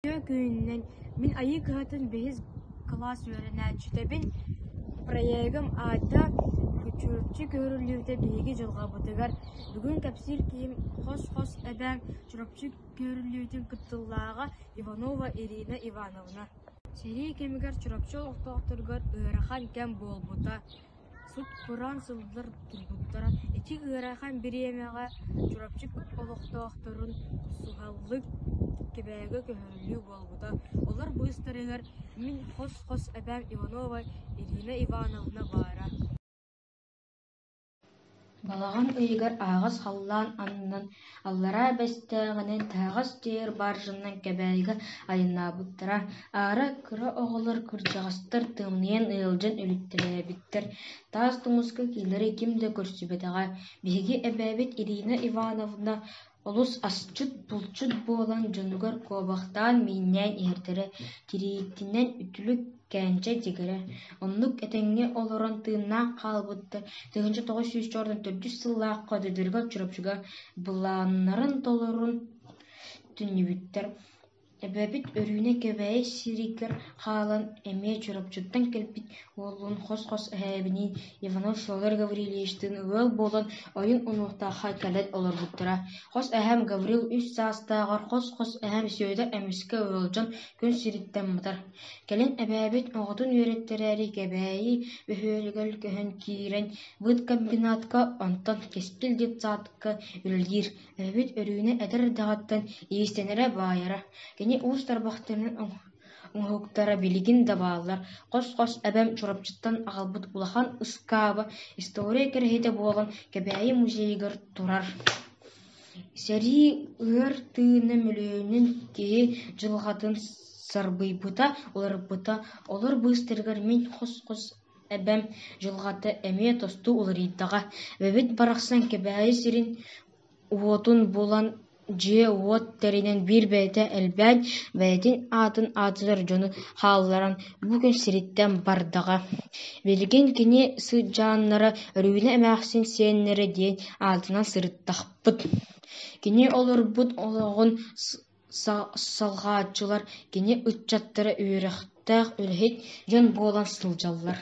Күннен min ayı kağıtın behiz klas öğrenəçütəbin proyegim ata küçürtçü görülüyüte bilgi жылға бұтығар. Бүгін кәпсір кейім қос әбәм çüröpçü görülüyütін кыттыллаға Иванова Ирина Ивановна. Сери кемігер çüröpçü олықтақтырғар ұйрахан кәм болбута. Суд Құран сылдыр тұрбуттара. Эти ұйрахан біремеға çüröpçü олықтақтырын суғаллық кебәгі көхірілі болбута. Олар bu историяlar min қос әбәм Иванова Ирина Ивановна бара. Балаған ыйгар ағыз халлан аннан аллара бәстәғінен тағыз дейір баржынан кәбәйгі айына бұттыра. Ара күрі оғылыр күрчағыстыр тымнен ұйылжын өліттілі біттір. Таз тұмысқы кейлері кімді көрсібетіға. Беге әбәбет Ирина Ивановна олус асчыт бұлчыт болан жонугар кобақтан мейнен ертірі тирейттінен үтілік кәнче дегірі. Онлық әтәңе олырын тыыннан қалбытты. 1904 сыллақ қадыдырға чүрөпчүға бұланнарын толырын түннібіттір. Әбәбет өріне кәбәйі сирикер қалан әме чүрөпчүттан кәлпит олын қос әбінен Иванов Федор Гаврилевичтің өл болан ойын ұнықтаға кәлет олар бұттыра. Қос әхәм Гаврил үс састағар қос әхәм сөйді әміскі өлжан күн сириттен мұтар. Кәлін әбәбет оғытын өйреттірәрі кәбәйі бөхөлігіл көхін кейрен бұд комбинатқа онтан кескіл деп затыққа өлдер. Әбәбет өріне әдір дағаттан егістенері байыра. Уустар бақтырының оңғықтара билигин дабалар. Қос әбәм чурапчыттан ағалбыт улахан ыскабы история керхеде болған кәбәйі музейгір турар. Сәри өр тыыны мүлөөнүн кеи жылғатын сарбыйбыта, олар быстыргар мен қос әбәм жылғаты әме тосту оларыйдаға. Бәбет барақсан кәбәйі сирин уотун болан же уот теринен бир бәйті әлбән бәйтін атылар жону халларан бүгін сириттен бардаға. Белген кене сыджаннары өрүүні әмәқсін сеннері дейін алтынан сырыттақпыт. Кене олар бұд олағын салғатчылар кене үтчаттары үйріқтақ өлхет жон болан сылжаллар.